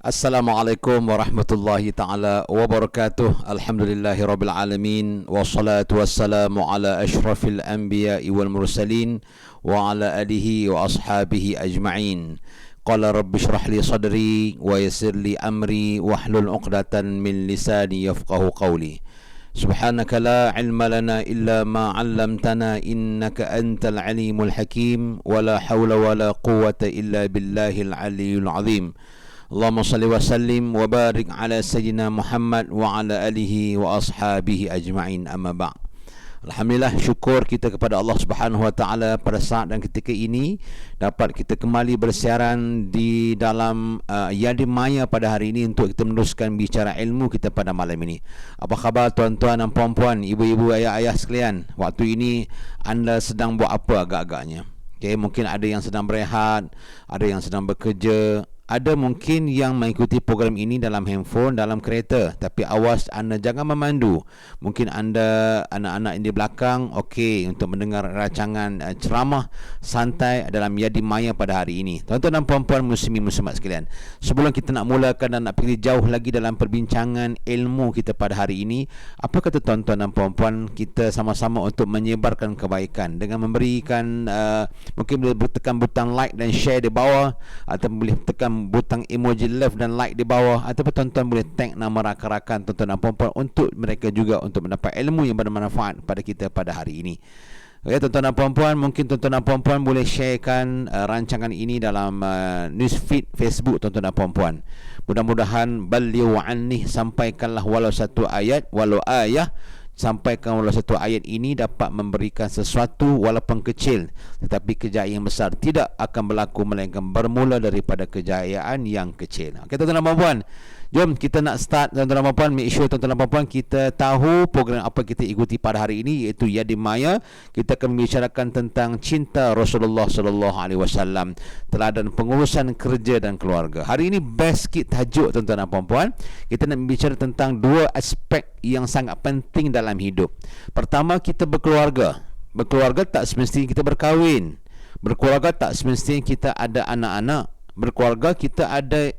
Assalamualaikum warahmatullahi taala wabarakatuh. Alhamdulillahi rabbil alamin wassalatu wassalamu ala asyrafil anbiya'i wal mursalin wa ala alihi wa ashabihi ajma'in. Qala rabbi shrah li sadri wa yassir li amri wahlul 'uqdatan min lisani yafqahu qawli. Subhanaka la ilma lana illa ma 'allamtana innaka antal alimul hakim wa la hawla wa la quwwata illa billahil aliyyil azim. Allahumma salli wa sallim wa barik ala sayyidina Muhammad wa ala alihi wa ashabihi ajma'in, amma ba'. Alhamdulillah, syukur kita kepada Allah Subhanahu wa taala pada saat dan ketika ini dapat kita kembali bersiaran di dalam Yadi Maya pada hari ini untuk kita meneruskan bicara ilmu kita pada malam ini. Apa khabar tuan-tuan dan puan-puan, ibu-ibu, ayah-ayah sekalian? Waktu ini anda sedang buat apa agak-agaknya? Okay, mungkin ada yang sedang berehat, ada yang sedang bekerja, ada mungkin yang mengikuti program ini dalam handphone, dalam kereta. Tapi awas anda jangan memandu. Mungkin anda anak-anak yang di belakang okey untuk mendengar rancangan ceramah santai dalam Yadi Maya pada hari ini. Tuan-tuan dan puan-puan, muslimin muslimat sekalian, sebelum kita nak mulakan dan nak pergi jauh lagi dalam perbincangan ilmu kita pada hari ini, apa kata tuan-tuan dan puan-puan kita sama-sama untuk menyebarkan kebaikan dengan memberikan mungkin boleh tekan butang like dan share di bawah, atau boleh tekan butang emoji love dan like di bawah, ataupun tuan-tuan boleh tag nama rakan-rakan tuan-tuan dan puan-puan untuk mereka juga untuk mendapat ilmu yang bermanfaat pada kita pada hari ini. Okay, tuan-tuan dan puan-puan, mungkin tuan-tuan dan puan-puan boleh sharekan rancangan ini dalam newsfeed Facebook tuan-tuan dan puan-puan. Mudah-mudahan baliu anni, sampaikanlah walau satu ayat, walau ayah, sampaikan walau satu ayat ini dapat memberikan sesuatu walaupun kecil, tetapi kejayaan yang besar tidak akan berlaku melainkan bermula daripada kejayaan yang kecil. Okey tuan-tuan dan puan-puan, jom kita nak start tuan-tuan dan puan-puan. Make sure tuan-tuan dan puan-puan kita tahu program apa kita ikuti pada hari ini, iaitu Yadi Maya. Kita akan membicarakan tentang cinta Rasulullah sallallahu alaihi wasallam, teladan pengurusan kerja dan keluarga. Hari ini best sikit tajuk tuan-tuan dan puan-puan. Kita nak bicara tentang dua aspek yang sangat penting dalam hidup. Pertama, kita berkeluarga. Berkeluarga tak semestinya kita berkahwin. Berkeluarga tak semestinya kita ada anak-anak. Berkeluarga kita ada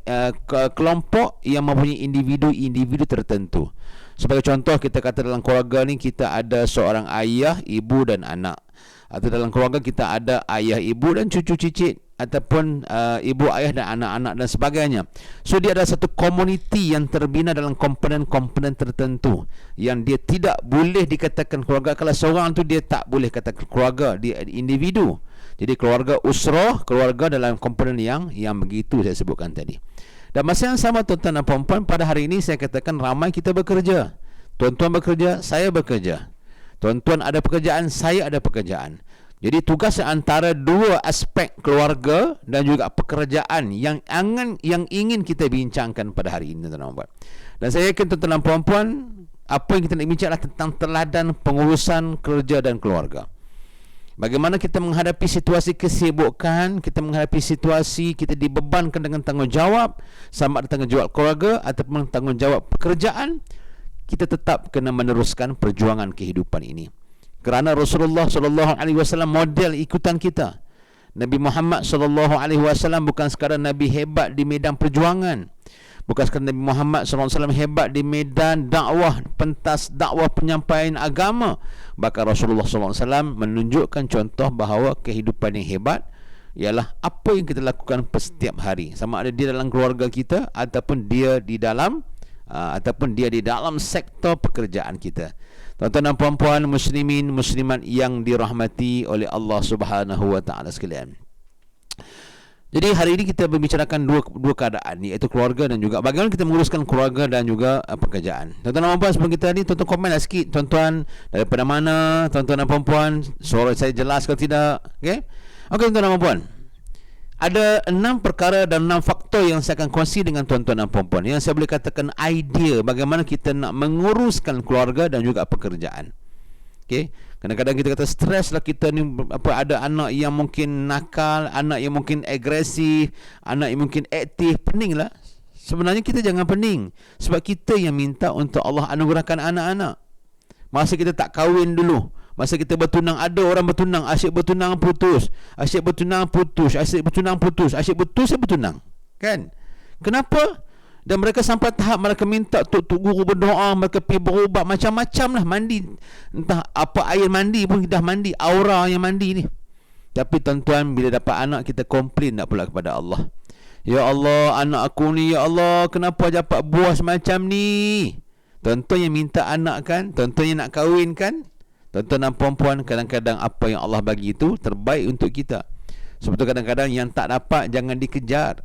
kelompok yang mempunyai individu-individu tertentu. Sebagai contoh, kita kata dalam keluarga ni kita ada seorang ayah, ibu dan anak. Atau dalam keluarga kita ada ayah, ibu dan cucu cicit, ataupun ibu, ayah dan anak-anak dan sebagainya. So dia ada satu komuniti yang terbina dalam komponen-komponen tertentu yang dia tidak boleh dikatakan keluarga. Kalau seorang tu dia tak boleh katakan keluarga, dia individu. Jadi keluarga usrah, keluarga dalam komponen yang begitu saya sebutkan tadi. Dan masa yang sama tuan-tuan dan puan-puan, pada hari ini saya katakan ramai kita bekerja. Tuan-tuan bekerja, saya bekerja. Tuan-tuan ada pekerjaan, saya ada pekerjaan. Jadi tugas antara dua aspek keluarga dan juga pekerjaan yang ingin kita bincangkan pada hari ini tuan-tuan dan puan-puan. Dan saya yakin tuan-tuan dan puan-puan, apa yang kita nak bincang adalah tentang teladan pengurusan kerja dan keluarga. Bagaimana kita menghadapi situasi kesibukan, kita menghadapi situasi kita dibebankan dengan tanggungjawab, sama ada tanggungjawab keluarga ataupun tanggungjawab pekerjaan, kita tetap kena meneruskan perjuangan kehidupan ini. Kerana Rasulullah sallallahu alaihi wasallam model ikutan kita. Nabi Muhammad sallallahu alaihi wasallam bukan sekadar nabi hebat di medan perjuangan. Bukan sekadar Nabi Muhammad SAW hebat di medan dakwah, pentas dakwah penyampaian agama. Bahkan Rasulullah SAW menunjukkan contoh bahawa kehidupan yang hebat ialah apa yang kita lakukan setiap hari. Sama ada dia dalam keluarga kita ataupun dia di dalam sektor pekerjaan kita. Tuan-tuan dan puan-puan, muslimin muslimat yang dirahmati oleh Allah Subhanahu wa taala sekalian. Jadi hari ini kita membicarakan dua keadaan, iaitu keluarga dan juga bagaimana kita menguruskan keluarga dan juga pekerjaan. Tuan-tuan dan puan-puan, sebelum kita ni, tuan-tuan komenlah sikit. Tuan-tuan daripada mana, tuan-tuan dan puan-puan, suara saya jelas ke tidak? Okey, tuan-tuan dan puan-puan, ada 6 perkara dan 6 faktor yang saya akan kongsi dengan tuan-tuan dan puan-puan, yang saya boleh katakan idea bagaimana kita nak menguruskan keluarga dan juga pekerjaan. Okey, kadang-kadang kita kata stres lah kita ni, ada anak yang mungkin nakal, anak yang mungkin agresif, anak yang mungkin aktif. Pening lah. Sebenarnya kita jangan pening, sebab kita yang minta untuk Allah anugerahkan anak-anak. Masa kita tak kahwin dulu, masa kita bertunang, ada orang bertunang, asyik bertunang putus, asyik bertunang putus, asyik bertunang putus, asyik putus bertunang. Kan? Kenapa? Dan mereka sampai tahap mereka minta tok guru berdoa, mereka pergi berubat macam-macam lah, mandi entah apa air mandi pun dah mandi, aura yang mandi ni. Tapi tuan-tuan, bila dapat anak, kita komplain tak pula kepada Allah. Ya Allah, anak aku ni, ya Allah, kenapa dapat buah semacam ni? Tuan-tuan yang minta anak kan, tuan-tuan yang nak kahwin kan, tuan-tuan dan puan-puan, kadang-kadang apa yang Allah bagi itu terbaik untuk kita. Sebab tu kadang-kadang yang tak dapat jangan dikejar.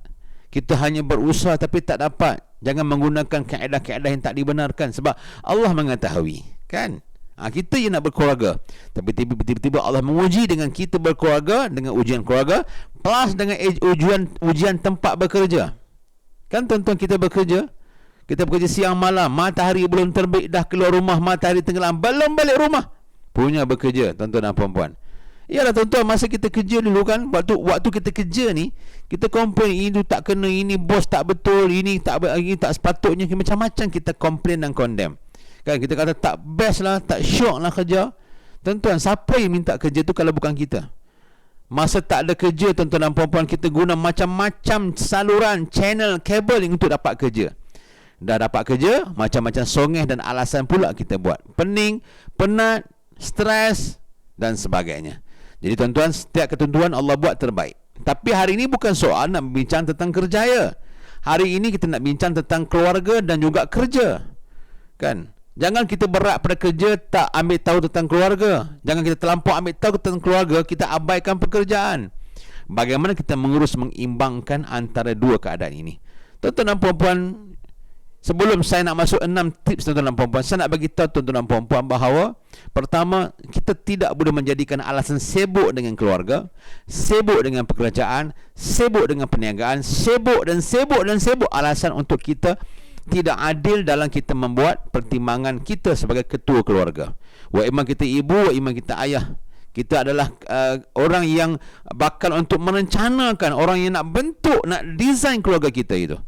Kita hanya berusaha tapi tak dapat. Jangan menggunakan kaedah-kaedah yang tak dibenarkan. Sebab Allah mengetahui, kan? Kita yang nak berkeluarga, tapi tiba-tiba Allah menguji dengan kita berkeluarga, dengan ujian keluarga, plus dengan ujian tempat bekerja. Kan tuan-tuan, kita bekerja siang malam, matahari belum terbit dah keluar rumah, matahari tenggelam belum balik rumah, punya bekerja, tuan-tuan dan puan-puan. Yalah tuan-tuan, masa kita kerja dulu kan, waktu kita kerja ni, kita komplain ini tak kena, ini bos tak betul, ini tak sepatutnya, macam-macam kita komplain dan condemn. Kan kita kata tak best lah, tak syok lah kerja. Tuan-tuan, siapa yang minta kerja tu kalau bukan kita? Masa tak ada kerja, tuan-tuan dan puan-puan, kita guna macam-macam saluran, channel, kabel untuk dapat kerja. Dah dapat kerja, macam-macam songeh dan alasan pula kita buat. Pening, penat, stres dan sebagainya. Jadi tuan-tuan, setiap ketentuan Allah buat terbaik. Tapi hari ini bukan soal nak bincang tentang kerjaya. Hari ini kita nak bincang tentang keluarga dan juga kerja. Kan? Jangan kita berat pada kerja, tak ambil tahu tentang keluarga. Jangan kita terlampau ambil tahu tentang keluarga, kita abaikan pekerjaan. Bagaimana kita mengimbangkan antara dua keadaan ini? Tuan-tuan dan puan-puan, sebelum saya nak masuk 6 tips tuan-tuan dan puan-puan, saya nak bagi tahu tuan-tuan dan puan-puan bahawa pertama, kita tidak boleh menjadikan alasan sibuk dengan keluarga, sibuk dengan pekerjaan, sibuk dengan perniagaan, sibuk alasan untuk kita tidak adil dalam kita membuat pertimbangan kita sebagai ketua keluarga. Wa imam kita ibu, wa imam kita ayah. Kita adalah orang yang bakal untuk merencanakan, orang yang nak bentuk, nak design keluarga kita itu.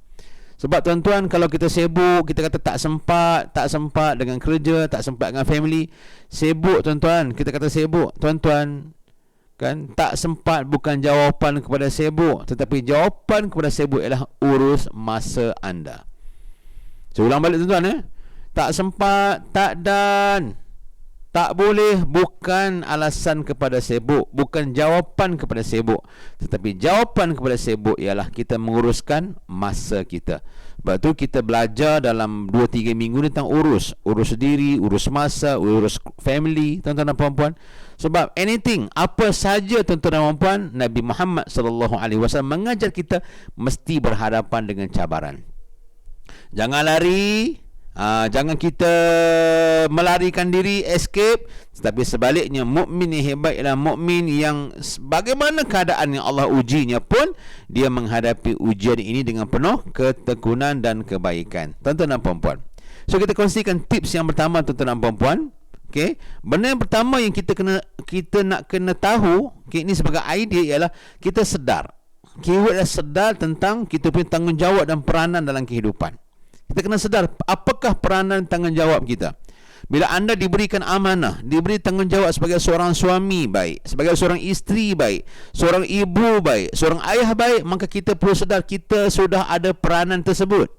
Sebab tuan-tuan, kalau kita sibuk, kita kata tak sempat dengan kerja, tak sempat dengan family. Sibuk tuan-tuan, kita kata sibuk. Tuan-tuan, kan, tak sempat bukan jawapan kepada sibuk, tetapi jawapan kepada sibuk ialah urus masa anda. Saya ulang balik tuan-tuan, tak sempat, tak dan tak boleh bukan alasan kepada sibuk, bukan jawapan kepada sibuk, tetapi jawapan kepada sibuk ialah kita menguruskan masa kita. Sebab tu kita belajar dalam 2-3 minggu ni tentang urus diri, urus masa, urus family, tuan-tuan dan puan-puan. Sebab anything, apa saja tuan-tuan dan puan-puan, Nabi Muhammad SAW mengajar kita mesti berhadapan dengan cabaran. Jangan lari, jangan kita melarikan diri, escape. Tetapi sebaliknya, mukmin yang hebat ialah mukmin yang bagaimana keadaan yang Allah ujinya pun, dia menghadapi ujian ini dengan penuh ketekunan dan kebaikan. Tuan-tuan dan puan-puan, so kita kongsikan tips yang pertama tuan-tuan dan puan-puan. Okay, benda yang pertama yang kita nak kena tahu, okay, ini sebagai idea, ialah kita sedar. Keyword adalah sedar tentang kita punya tanggungjawab dan peranan dalam kehidupan. Kita kena sedar apakah peranan tanggungjawab kita. Bila anda diberikan amanah, diberi tanggungjawab sebagai seorang suami baik, sebagai seorang isteri baik, seorang ibu baik, seorang ayah baik, maka kita perlu sedar kita sudah ada peranan tersebut.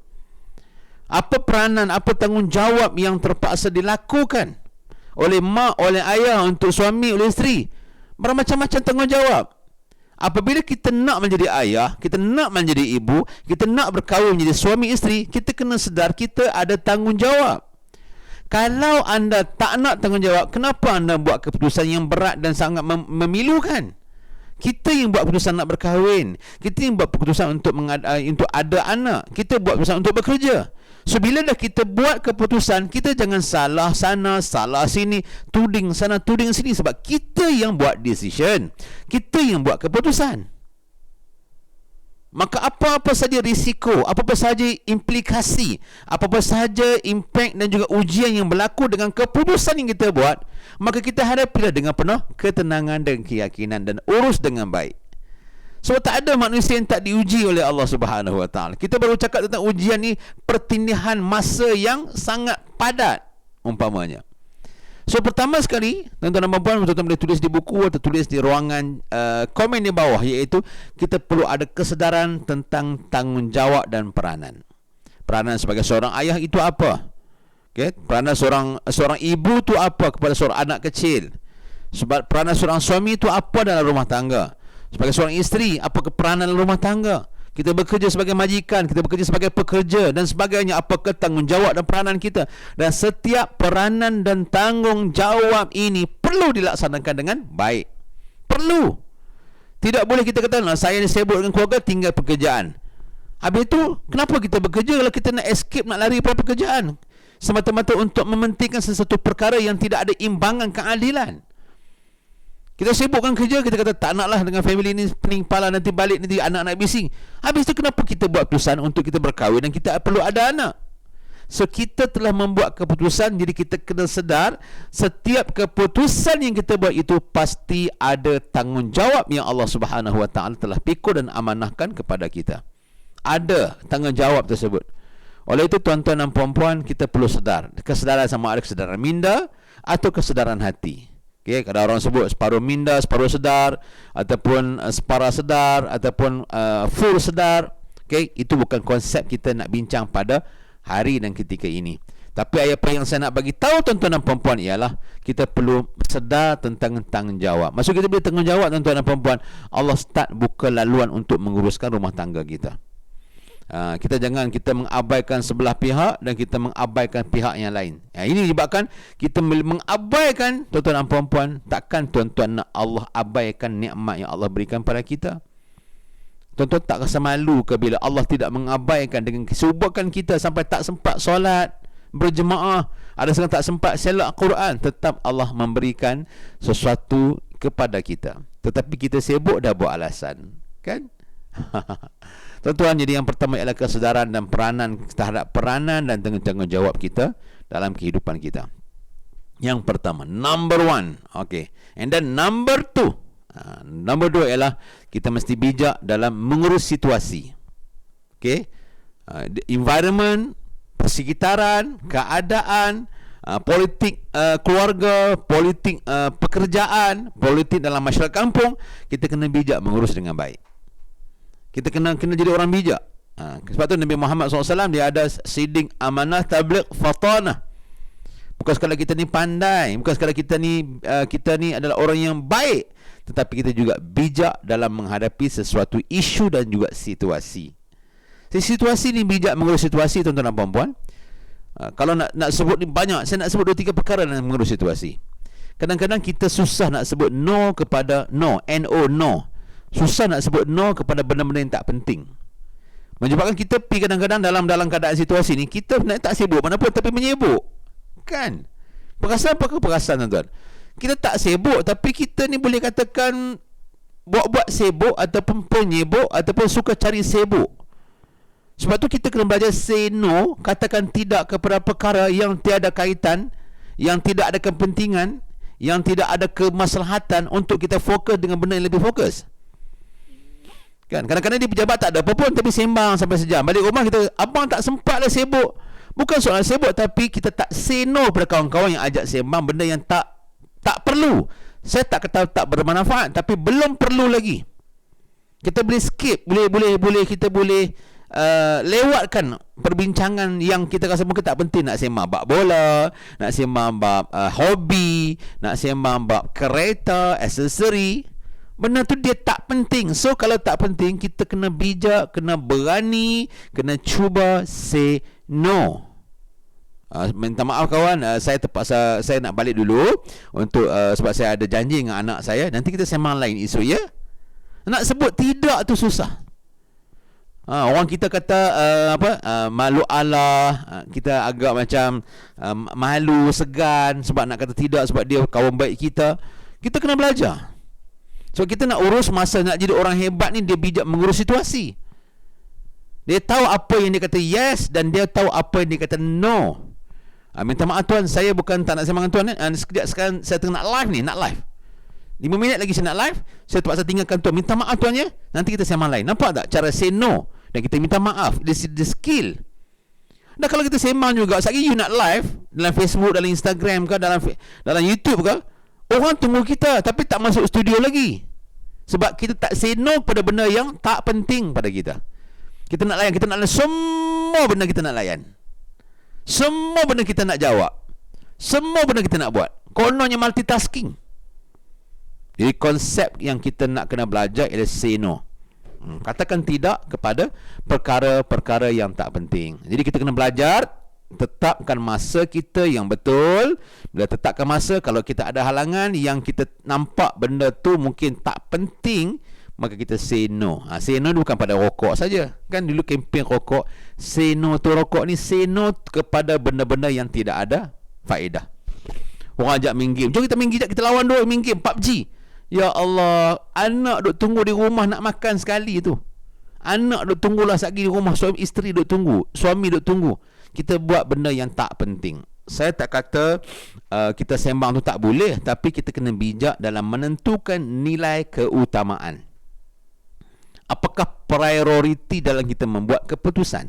Apa peranan, apa tanggungjawab yang terpaksa dilakukan oleh mak, oleh ayah, untuk suami, oleh isteri. Bermacam-macam tanggungjawab. Apabila kita nak menjadi ayah, kita nak menjadi ibu, kita nak berkahwin menjadi suami isteri, kita kena sedar kita ada tanggungjawab. Kalau anda tak nak tanggungjawab, kenapa anda buat keputusan yang berat dan sangat memilukan? Kita yang buat keputusan nak berkahwin, kita yang buat keputusan untuk ada anak, kita buat keputusan untuk bekerja. So bila dah kita buat keputusan, kita jangan salah sana, salah sini, tuding sana, tuding sini. Sebab kita yang buat decision, kita yang buat keputusan. Maka apa-apa saja risiko, apa-apa saja implikasi, apa-apa saja impact dan juga ujian yang berlaku dengan keputusan yang kita buat, maka kita hadapilah dengan penuh ketenangan dan keyakinan dan urus dengan baik. Sebab tak ada manusia yang tak diuji oleh Allah Subhanahu Wa Taala. Kita baru cakap tentang ujian ni, pertindihan masa yang sangat padat umpamanya. So pertama sekali, tuan-tuan dan puan-puan, tuan-tuan boleh tulis di buku atau tulis di ruangan komen di bawah, iaitu kita perlu ada kesedaran tentang tanggungjawab dan peranan. Peranan sebagai seorang ayah itu apa? Okay? Peranan seorang ibu itu apa kepada seorang anak kecil? Sebab peranan seorang suami itu apa dalam rumah tangga? Sebagai seorang isteri, apa peranan dalam rumah tangga? Kita bekerja sebagai majikan, kita bekerja sebagai pekerja dan sebagainya. Apakah tanggungjawab dan peranan kita? Dan setiap peranan dan tanggungjawab ini perlu dilaksanakan dengan baik. Perlu. Tidak boleh kita kata, saya ni sibuk dengan keluarga, tinggal pekerjaan. Habis itu, kenapa kita bekerja kalau kita nak escape, nak lari daripada pekerjaan? Semata-mata untuk mementingkan sesuatu perkara yang tidak ada imbangan keadilan. Kita sibukkan kerja, kita kata tak naklah dengan family ni pening kepala, nanti balik nanti anak-anak bising. Habis itu kenapa kita buat keputusan untuk kita berkahwin dan kita perlu ada anak? So kita telah membuat keputusan, jadi kita kena sedar setiap keputusan yang kita buat itu pasti ada tanggungjawab yang Allah Subhanahu Wa Taala telah pikul dan amanahkan kepada kita. Ada tanggungjawab tersebut. Oleh itu tuan-tuan dan puan-puan, kita perlu sedar. Kesedaran sama ada kesedaran minda atau kesedaran hati. Okay, kalau orang sebut separuh minda, separuh sedar, ataupun separa sedar, ataupun full sedar, okay, itu bukan konsep kita nak bincang pada hari dan ketika ini. Tapi apa yang saya nak bagi tahu tuan-tuan dan puan-puan ialah kita perlu sedar tentang tanggungjawab. Maksud kita bila tanggungjawab tuan-tuan dan puan-puan, Allah start buka laluan untuk menguruskan rumah tangga kita. Kita jangan kita mengabaikan sebelah pihak dan kita mengabaikan pihak yang lain. Ini disebabkan kita mengabaikan tuan-tuan dan puan-puan. Takkan tuan-tuan nak Allah abaikan nikmat yang Allah berikan pada kita? Tuan-tuan tak rasa malu ke bila Allah tidak mengabaikan dengan kesibukan kita sampai tak sempat solat berjemaah, ada sekarang tak sempat selak Quran, tetap Allah memberikan sesuatu kepada kita. Tetapi kita sibuk dah buat alasan, kan? Tuan-tuan, jadi yang pertama ialah kesedaran dan peranan terhadap peranan dan tanggungjawab kita dalam kehidupan kita. Yang pertama, number one. Okay. And then number two. Number dua ialah kita mesti bijak dalam mengurus situasi. Okay. Environment, persekitaran, keadaan, politik keluarga, politik pekerjaan, politik dalam masyarakat kampung, kita kena bijak mengurus dengan baik. Kita kena jadi orang bijak. Sebab tu Nabi Muhammad SAW dia ada siding amanah tabligh fatanah. Bukan sekadar kita ni pandai, bukan sekadar kita ni adalah orang yang baik, tetapi kita juga bijak dalam menghadapi sesuatu isu dan juga situasi. Situasi ni, bijak mengurus situasi tuan-tuan dan puan-puan. Kalau nak sebut ni banyak, saya nak sebut 2-3 perkara dalam mengurus situasi. Kadang-kadang kita susah nak sebut no kepada no, no. Susah nak sebut no kepada benda-benda yang tak penting. Menyebabkan kita pergi kadang-kadang dalam keadaan situasi ni, kita tak sibuk mana pun tapi menyibuk. Kan? Perasaan apakah perasaan tuan-tuan? Kita tak sibuk tapi kita ni boleh katakan buat-buat sibuk ataupun penyibuk ataupun suka cari sibuk. Sebab tu kita kena belajar say no, katakan tidak kepada perkara yang tiada kaitan, yang tidak ada kepentingan, yang tidak ada kemaslahatan untuk kita fokus dengan benda yang lebih fokus. Kan? Kadang-kadang di pejabat tak ada apa pun tapi sembang sampai sejam. Balik rumah kita, abang tak sempat lah sibuk. Bukan soal sibuk, tapi kita tak say no pada kawan-kawan yang ajak sembang benda yang tak perlu. Saya tak kata tak bermanfaat, tapi belum perlu lagi. Kita boleh skip, boleh kita boleh lewatkan perbincangan yang kita rasa mungkin tak penting. Nak sembang bab bola, nak sembang bab hobi, nak sembang bab kereta, aksesori. Benda tu dia tak penting. So kalau tak penting, kita kena bijak, kena berani, kena cuba say no. Minta maaf kawan, saya terpaksa, saya nak balik dulu untuk sebab saya ada janji dengan anak saya. Nanti kita sembang lain isu, ya. Nak sebut tidak tu susah. Orang kita kata malu Allah, kita agak macam malu, segan sebab nak kata tidak, sebab dia kawan baik kita. Kita kena belajar. So kita nak urus masa nak jadi orang hebat ni, dia bijak mengurus situasi. Dia tahu apa yang dia kata yes dan dia tahu apa yang dia kata no. Minta maaf tuan, saya bukan tak nak sembang tuan. Sekejap sekarang saya tengah nak live. 5 minit lagi saya nak live. Saya terpaksa tinggalkan tuan. Minta maaf tuan, ya. Nanti kita sembang lain. Nampak tak cara say no dan kita minta maaf? Dia skill. Dan kalau kita sembang juga, sekali you nak live dalam Facebook, dalam Instagram ke, dalam YouTube ke, orang tunggu kita tapi tak masuk studio lagi. Sebab kita tak say no pada benda yang tak penting pada kita. Kita nak layan semua Semua benda kita nak layan. Semua benda kita nak jawab. Semua benda kita nak buat. Kononnya multitasking. Jadi konsep yang kita nak kena belajar ialah say no. Katakan tidak kepada perkara-perkara yang tak penting. Jadi kita kena belajar tetapkan masa kita yang betul. Bila tetapkan masa, kalau kita ada halangan yang kita nampak benda tu mungkin tak penting, maka kita say no. Say no bukan pada rokok saja. Kan dulu kempen rokok, say no to rokok ni, say no kepada benda-benda yang tidak ada faedah. Orang ajak main game, jom kita main game, kita lawan dua main game PUBG. Ya Allah, anak duk tunggu di rumah nak makan sekali tu. Anak duk tunggulah sekali di rumah, suami isteri duk tunggu, suami duk tunggu. Kita buat benda yang tak penting. Saya tak kata kita sembang tu tak boleh, tapi kita kena bijak dalam menentukan nilai keutamaan. Apakah prioriti dalam kita membuat keputusan?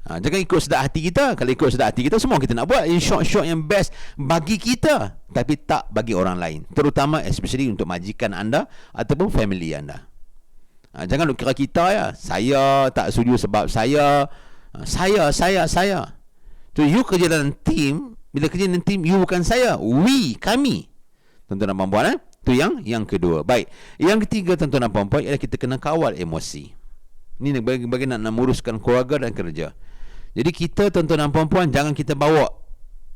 Jangan ikut sedap hati kita. Kalau ikut sedap hati kita, semua kita nak buat yang short-short yang best bagi kita, tapi tak bagi orang lain, terutama especially untuk majikan anda ataupun family anda. Jangan kira kita ya, saya tak setuju sebab saya. Tu you kerja dalam team. Bila kerja dalam team, you bukan saya, we, kami. Tuan-tuan dan puan-puan, tu yang kedua. Baik, yang ketiga tuan-tuan dan puan-puan ialah kita kena kawal emosi. Ini bagi nak menguruskan keluarga dan kerja. Jadi kita tuan-tuan dan puan-puan, jangan kita bawa,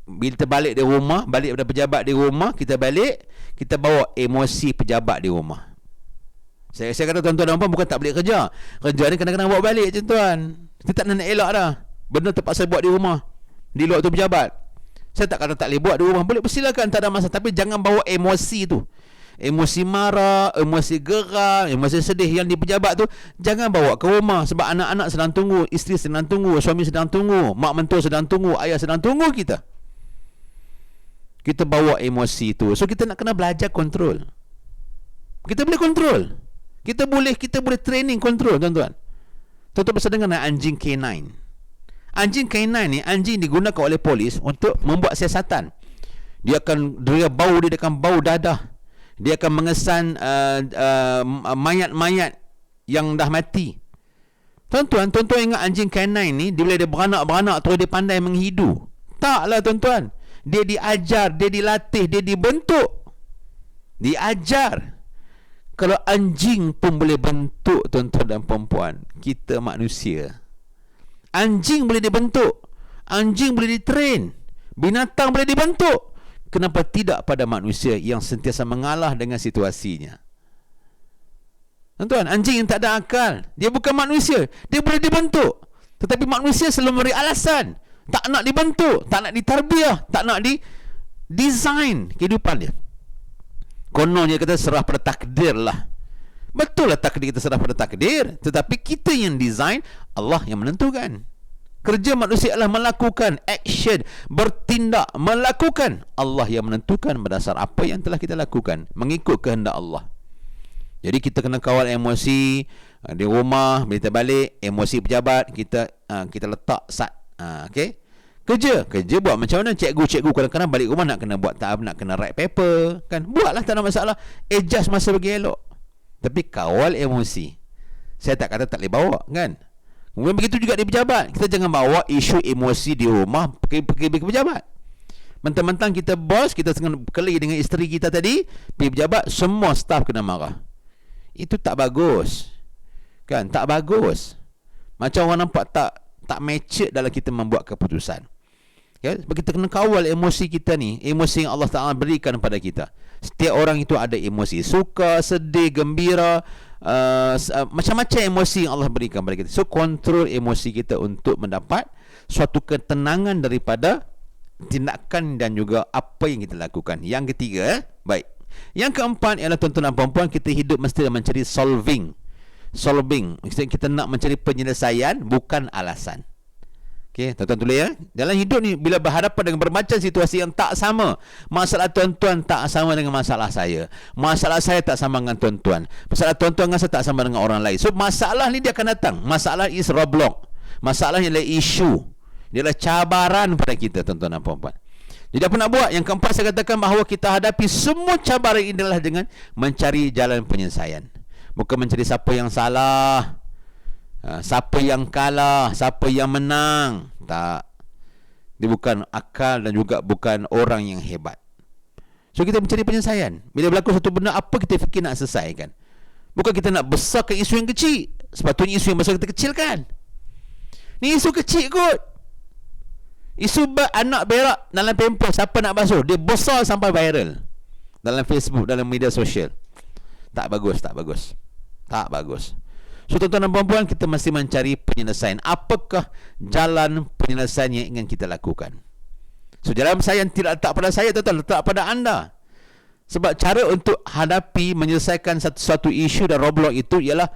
bila kita balik di rumah, balik daripada pejabat di rumah, kita balik, kita bawa emosi pejabat di rumah. Saya kata tuan-tuan dan puan, bukan tak boleh kerja. Kerja ni kadang-kadang bawa balik tuan-tuan. Kita tak nak elak dah. Benda terpaksa buat di rumah, di luar tu pejabat. Saya tak kata tak boleh buat di rumah. Boleh, persilakan, tak ada masalah. Tapi jangan bawa emosi tu. Emosi marah, emosi geram, emosi sedih yang di pejabat tu, jangan bawa ke rumah. Sebab anak-anak sedang tunggu, isteri sedang tunggu, suami sedang tunggu, mak mentua sedang tunggu, ayah sedang tunggu kita. Kita bawa emosi tu. So kita nak kena belajar kontrol. Kita boleh kontrol. Kita boleh training kontrol, tuan-tuan. Tuan-tuan bisa dengar anjing K9. Anjing K9 ni, anjing digunakan oleh polis untuk membuat siasatan. Dia akan bau dadah. Dia akan mengesan mayat-mayat yang dah mati. Tuan-tuan ingat anjing K9 ni, bila dia beranak terus dia pandai menghidu? Taklah tuan-tuan. Dia diajar, dia dilatih, dia dibentuk. Diajar. Kalau anjing pun boleh bentuk tuan-tuan dan puan-puan, kita manusia. Anjing boleh dibentuk, anjing boleh ditrain, binatang boleh dibentuk. Kenapa tidak pada manusia yang sentiasa mengalah dengan situasinya? Tuan-tuan, anjing yang tak ada akal, dia bukan manusia, dia boleh dibentuk. Tetapi manusia selalu memberi alasan, tak nak dibentuk, tak nak ditarbiah, tak nak design kehidupan dia. Kononnya kata serah pada takdir lah. Betul lah takdir kita serah pada takdir, tetapi kita yang design, Allah yang menentukan. Kerja manusia adalah melakukan action, bertindak, melakukan. Allah yang menentukan berdasar apa yang telah kita lakukan, mengikut kehendak Allah. Jadi kita kena kawal emosi di rumah. Bila kita balik, emosi pejabat kita letak sat. Okay? Kerja buat macam mana? Cikgu kadang-kadang balik rumah nak kena write paper, kan? Buatlah, tak ada masalah. Adjust masa bagi elok. Tapi kawal emosi. Saya tak kata tak boleh bawa, kan? Kemudian begitu juga di pejabat. Kita jangan bawa isu emosi di rumah pergi ke pejabat. Mentang-mentang kita bos, kita tengah berkelahi dengan isteri kita tadi, pergi pejabat, semua staf kena marah. Itu tak bagus. Kan? Tak bagus. Macam orang nampak tak match dalam kita membuat keputusan. Ya, kita kena kawal emosi kita ni, emosi yang Allah Ta'ala berikan kepada kita. Setiap orang itu ada emosi, suka, sedih, gembira, macam-macam emosi yang Allah berikan kepada kita. So kontrol emosi kita untuk mendapat suatu ketenangan daripada tindakan dan juga apa yang kita lakukan. Yang ketiga, baik. Yang keempat ialah tuan-tuan dan puan-puan, kita hidup mesti mencari solving. Kita nak mencari penyelesaian, bukan alasan. Okey, tuan-tuan tulis ya. Dalam hidup ni, bila berhadapan dengan bermacam situasi yang tak sama, masalah tuan-tuan tak sama dengan masalah saya, masalah saya tak sama dengan tuan-tuan, masalah tuan-tuan dengan saya tak sama dengan orang lain. So masalah ni dia akan datang. Masalah is roadblock. Masalah ni adalah isu. Dia adalah cabaran pada kita, tuan-tuan dan puan-puan. Jadi apa nak buat? Yang keempat saya katakan bahawa kita hadapi semua cabaran ini adalah dengan mencari jalan penyelesaian. Bukan mencari siapa yang salah. Siapa yang kalah, siapa yang menang. Tak. Dia bukan akal dan juga bukan orang yang hebat. So kita mencari penyelesaian. Bila berlaku satu benda, apa kita fikir nak selesaikan? Bukan kita nak besarkan isu yang kecil. Sepatutnya isu yang besar kita kecilkan. Ni isu kecil kot. Isu anak berak dalam pampers, siapa nak basuh? Dia besar sampai viral dalam Facebook, dalam media sosial. Tak bagus, tak bagus. Tak bagus. So tuan-tuan dan puan-puan, kita mesti mencari penyelesaian. Apakah jalan penyelesaian yang ingin kita lakukan? So jalan saya tidak letak pada saya, tuan-tuan, letak pada anda. Sebab cara untuk hadapi, menyelesaikan satu isu dan roadblock itu ialah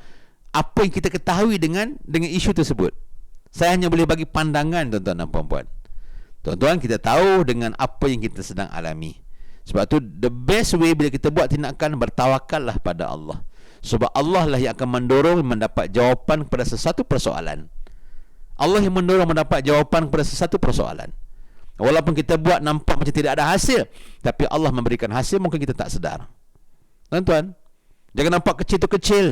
apa yang kita ketahui dengan isu tersebut. Saya hanya boleh bagi pandangan, tuan-tuan dan puan-puan. Tuan-tuan, kita tahu dengan apa yang kita sedang alami. Sebab tu the best way bila kita buat tindakan, bertawakallah pada Allah. Sebab Allah lah yang akan mendorong mendapat jawapan kepada sesuatu persoalan. Allah yang mendorong mendapat jawapan kepada sesuatu persoalan. Walaupun kita buat nampak macam tidak ada hasil, tapi Allah memberikan hasil, mungkin kita tak sedar. Tuan-tuan, jangan nampak kecil tu kecil,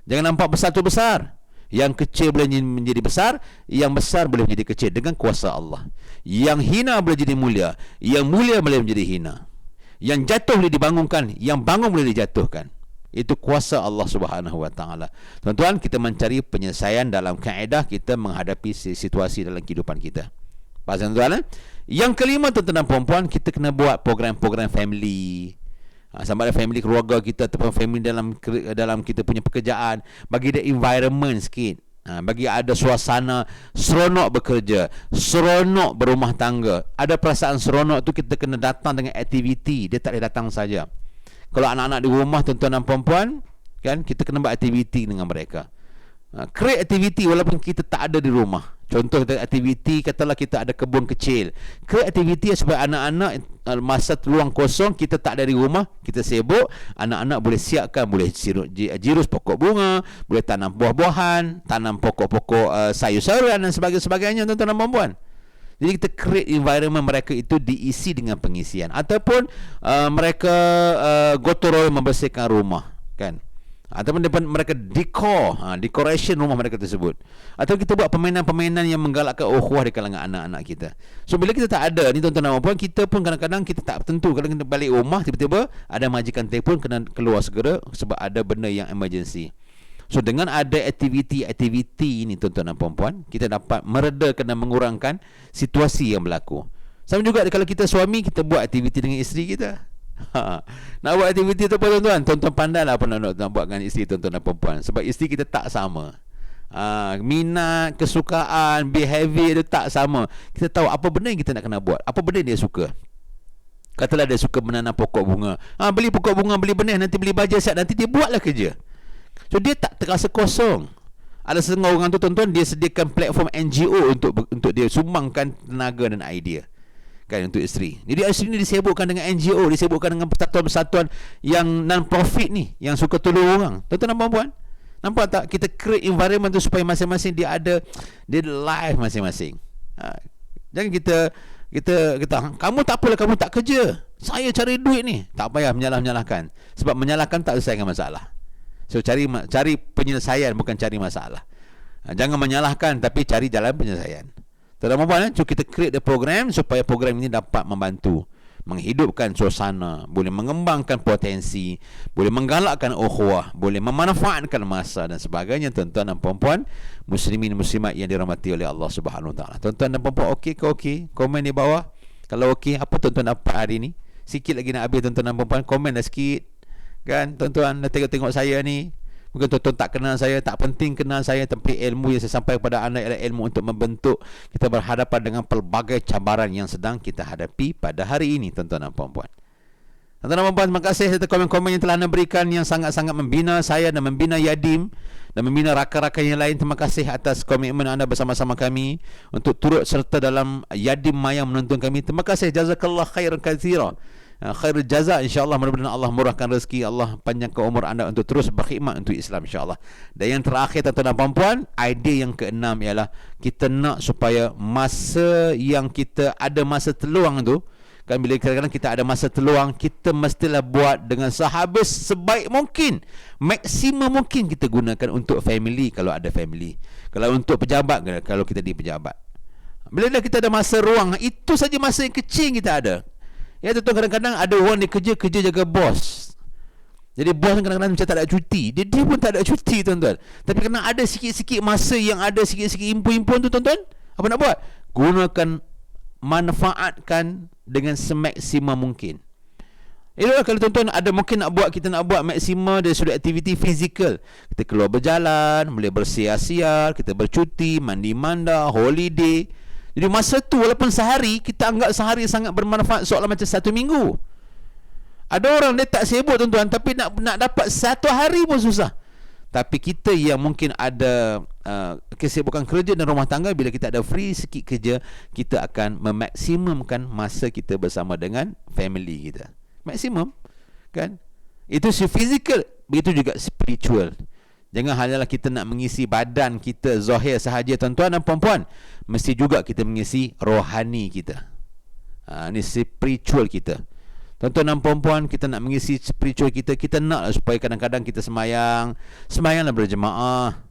jangan nampak besar tu besar. Yang kecil boleh menjadi besar, yang besar boleh menjadi kecil dengan kuasa Allah. Yang hina boleh jadi mulia, yang mulia boleh menjadi hina. Yang jatuh boleh dibangunkan, yang bangun boleh dijatuhkan. Itu kuasa Allah Subhanahu wa taala. Tuan-tuan, kita mencari penyelesaian dalam kaedah kita menghadapi situasi dalam kehidupan kita. Faham tuan-tuan? Yang kelima, tuan-tuan dan puan-puan, kita kena buat program-program family. Sama ada family keluarga kita ataupun family dalam kita punya pekerjaan, bagi dia environment sikit. Bagi ada suasana seronok bekerja, seronok berumah tangga. Ada perasaan seronok tu, kita kena datang dengan aktiviti. Dia tak boleh datang saja. Kalau anak-anak di rumah, tuan-tuan dan puan-puan, kan, kita kena buat aktiviti dengan mereka. Create aktiviti walaupun kita tak ada di rumah. Contoh aktiviti, katalah kita ada kebun kecil. Create aktiviti supaya anak-anak masa luang kosong, kita tak ada di rumah, kita sibuk, anak-anak boleh siapkan, boleh jirus pokok bunga, boleh tanam buah-buahan, tanam pokok-pokok sayur-sayuran dan sebagainya, tuan-tuan dan puan-puan. Jadi kita create environment mereka itu diisi dengan pengisian. Ataupun mereka gotong royong membersihkan rumah, kan? Ataupun mereka decoration rumah mereka tersebut. Atau kita buat permainan-permainan yang menggalakkan ukhuwah di kalangan anak-anak kita. So bila kita tak ada ni, tuan-tuan dan puan, kita pun kadang-kadang kita tak tentu. Kalau kita balik rumah, tiba-tiba ada majikan telefon, kena keluar segera sebab ada benda yang emergency. So dengan ada aktiviti ni, tuan-tuan dan puan, kita dapat meredakan dan mengurangkan situasi yang berlaku. Sama juga kalau kita suami, kita buat aktiviti dengan isteri kita. Nak buat aktiviti tu apa, tuan-tuan? Tuan-tuan pandailah apa nak buat dengan isteri, tuan-tuan dan puan. Sebab isteri kita tak sama. Minat, kesukaan, behavior dia tak sama. Kita tahu apa benda yang kita nak kena buat, apa benda dia suka. Katalah dia suka menanam pokok bunga, beli pokok bunga, beli benih, nanti beli baja siap, nanti dia buatlah kerja. So dia tak terasa kosong. Ada setengah orang tu, tuan-tuan, dia sediakan platform NGO untuk dia sumbangkan tenaga dan idea, kan, untuk isteri. Jadi isteri ni disibukkan dengan NGO, disibukkan dengan persatuan-persatuan yang non-profit ni, yang suka tolong orang. Tuan-tuan dan puan-puan, nampak tak? Kita create environment tu supaya masing-masing dia ada life masing-masing. Jangan kita kamu tak apalah, kamu tak kerja, saya cari duit ni. Tak payah menyalah-menyalahkan. Sebab menyalahkan tak selesaikan masalah. So cari penyelesaian, bukan cari masalah. Jangan menyalahkan, tapi cari jalan penyelesaian. Tuan-tuan, so kita create the program supaya program ini dapat membantu menghidupkan suasana, boleh mengembangkan potensi, boleh menggalakkan ukhuwah, boleh memanfaatkan masa dan sebagainya. Tuan-tuan dan puan-puan, muslimin muslimat yang dirahmati oleh Allah Subhanahu Wa Taala. Tuan-tuan dan puan-puan, okey ke okey? Komen di bawah. Kalau okey, apa tuan-tuan dapat hari ni? Sikit lagi nak habis, tuan-tuan dan puan-puan. Komen dah sikit. Kan, tuan-tuan dah tengok saya ni. Mungkin tuan-tuan tak kenal saya, tak penting kenal saya, tapi ilmu yang saya sampaikan kepada anda adalah ilmu untuk membentuk kita berhadapan dengan pelbagai cabaran yang sedang kita hadapi pada hari ini, tuan-tuan dan puan-puan. Tuan-tuan dan puan-puan, terima kasih atas komen-komen yang telah anda berikan, yang sangat-sangat membina saya dan membina Yadim dan membina rakan-rakan yang lain. Terima kasih atas komitmen anda bersama-sama kami untuk turut serta dalam Yadim Mayang menuntun kami. Terima kasih, jazakallah khairan katsira. Khairul jaza, insyaAllah. Mudah-mudahan Allah murahkan rezeki, Allah panjangkan umur anda untuk terus berkhidmat untuk Islam, insyaAllah. Dan yang terakhir, tuan-tuan dan puan-puan, idea yang keenam ialah kita nak supaya masa yang kita ada masa terluang tu, kan, bila kadang-kadang kita ada masa terluang, kita mestilah buat dengan sehabis sebaik mungkin, maksimum mungkin kita gunakan untuk family kalau ada family. Kalau untuk pejabat, kalau kita di pejabat, bila dah kita ada masa ruang, itu saja masa yang kecil kita ada. Ya tuan, kadang-kadang ada orang dia kerja jaga bos. Jadi bos kadang-kadang macam tak ada cuti. Dia pun tak ada cuti tuan-tuan. Tapi kena ada sikit-sikit masa yang ada sikit-sikit impun-impun tu tuan-tuan. Apa nak buat? Gunakan, manfaatkan dengan semaksimum mungkin. Itulah kalau tuan-tuan ada mungkin kita nak buat maksimum dari sudut aktiviti fizikal. Kita keluar berjalan, boleh bersiar-siar, kita bercuti, mandi-manda, holiday. Jadi masa tu walaupun sehari, kita anggap sehari sangat bermanfaat seolah macam satu minggu. Ada orang dia tak sibuk tuan-tuan, tapi nak dapat satu hari pun susah. Tapi kita yang mungkin ada kesibukan kerja dan rumah tangga, bila kita ada free sikit kerja, kita akan memaksimumkan masa kita bersama dengan family kita. Maksimum, kan? Itu si fizikal, begitu juga spiritual. Jangan hanyalah kita nak mengisi badan kita zahir sahaja tuan-tuan dan puan-puan, mesti juga kita mengisi rohani kita. Ini spiritual kita. Tuan-tuan dan puan-puan, kita nak mengisi spiritual kita. Kita nak supaya kadang-kadang kita semayanglah berjemaah,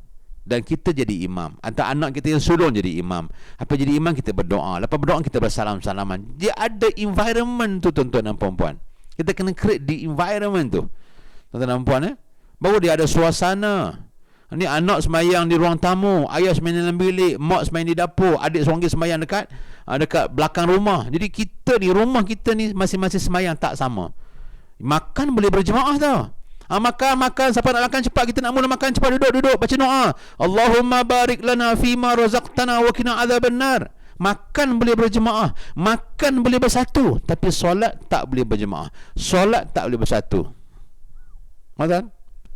dan kita jadi imam. Antara anak kita yang sulung jadi imam. Apa jadi imam, kita berdoa. Lepas berdoa kita bersalam-salaman. Dia ada environment tu tuan-tuan dan puan-puan. Kita kena create di environment tu, tuan-tuan dan puan, baru dia ada suasana. Ni anak semayang di ruang tamu, ayah semayang dalam bilik, mak semayang di dapur, adik seorang lagi semayang dekat belakang rumah. Jadi kita ni, rumah kita ni masing-masing semayang tak sama. Makan boleh berjemaah tau. Makan, siapa nak makan cepat, kita nak mula makan cepat, duduk baca doa. Allahumma barik lana fima razaqtana wa qina adzabannar. Makan boleh berjemaah, makan boleh bersatu, tapi solat tak boleh berjemaah, solat tak boleh bersatu. Maksud?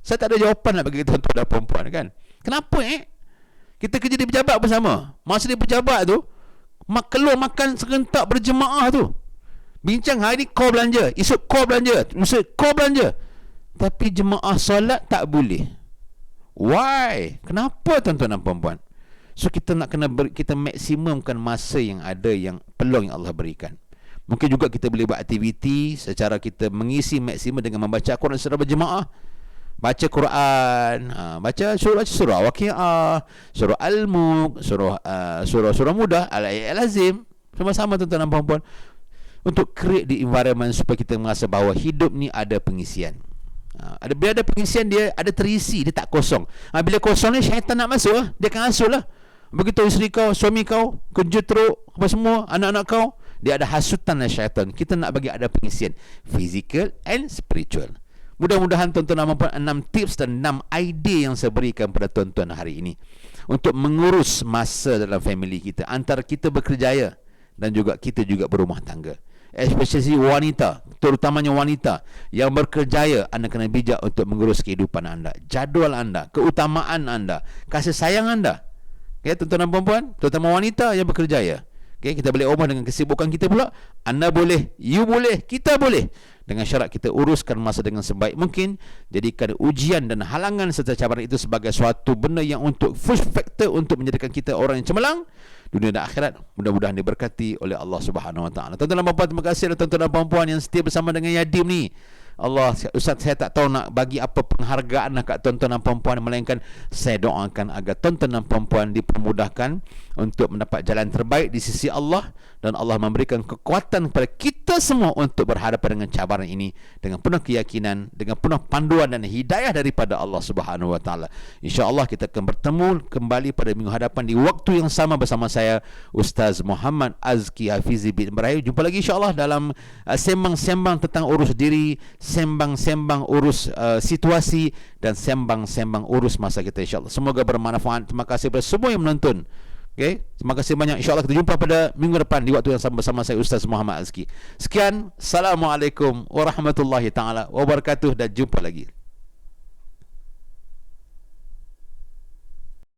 Saya tak ada jawapan nak bagi tuan-tuan dan perempuan, kan? Kenapa kita kerja di pejabat bersama, masa di pejabat tu keluar makan serentak berjemaah tu, bincang hari ni kau belanja, esok kau belanja, esok kau belanja, tapi jemaah solat tak boleh. Why? Kenapa tuan-tuan dan perempuan? So kita nak kita maksimumkan masa yang ada, yang peluang yang Allah berikan. Mungkin juga kita boleh buat aktiviti secara kita mengisi maksimum dengan membaca Quran secara berjemaah. Baca Quran, baca surah Waqiah, surah Al-Mulk, surah mudah, Al-Azim, sama-sama tuan-tuan dan puan-puan, untuk create the environment supaya kita merasa bahawa hidup ni ada pengisian. Bila ada pengisian, dia ada terisi, dia tak kosong. Bila kosong ni, syaitan nak masuk, dia akan asuh lah. Begitu isteri kau, suami kau kerja teruk, apa semua, anak-anak kau, dia ada hasutan dari syaitan. Kita nak bagi ada pengisian physical and spiritual. Mudah-mudahan tuan-tuan dan puan-puan, 6 tips dan 6 idea yang saya berikan pada tuan-tuan hari ini untuk mengurus masa dalam family kita, antara kita berkerjaya dan juga kita juga berumah tangga. Especially wanita, terutamanya wanita yang berkerjaya, anda kena bijak untuk mengurus kehidupan anda, jadual anda, keutamaan anda, kasih sayang anda. Okay, tuan-tuan dan puan-puan, terutama wanita yang berkerjaya. Okay, kita balik rumah dengan kesibukan kita pula. Anda boleh, you boleh, kita boleh. Dengan syarat kita uruskan masa dengan sebaik mungkin. Jadikan ujian dan halangan serta cabaran itu sebagai suatu benda yang untuk push factor untuk menjadikan kita orang yang cemerlang dunia dan akhirat. Mudah-mudahan diberkati oleh Allah Subhanahu Wa Taala. Tuan-tuan dan puan-puan, terima kasih kepada tuan-tuan dan puan-puan yang setia bersama dengan Yadim ni. Allah, Ustaz, saya tak tahu nak bagi apa penghargaan kat tuan-tuan dan puan-puan, melainkan saya doakan agar tuan-tuan dan puan-puan dipermudahkan untuk mendapat jalan terbaik di sisi Allah, dan Allah memberikan kekuatan kepada kita semua untuk berhadapan dengan cabaran ini dengan penuh keyakinan, dengan penuh panduan dan hidayah daripada Allah Subhanahu Wa Taala. Insya-Allah kita akan bertemu kembali pada minggu hadapan di waktu yang sama bersama saya, Ustaz Muhammad Azki Hafizi bin Ibrahim. Jumpa lagi insya-Allah dalam sembang-sembang tentang urus diri, sembang-sembang urus situasi, dan sembang-sembang urus masa kita, insya-Allah. Semoga bermanfaat. Terima kasih kepada semua yang menonton. Okay? Terima kasih banyak. InsyaAllah kita jumpa pada minggu depan di waktu yang sama bersama saya, Ustaz Muhammad Azki. Sekian. Assalamualaikum warahmatullahi taala wabarakatuh, dan jumpa lagi.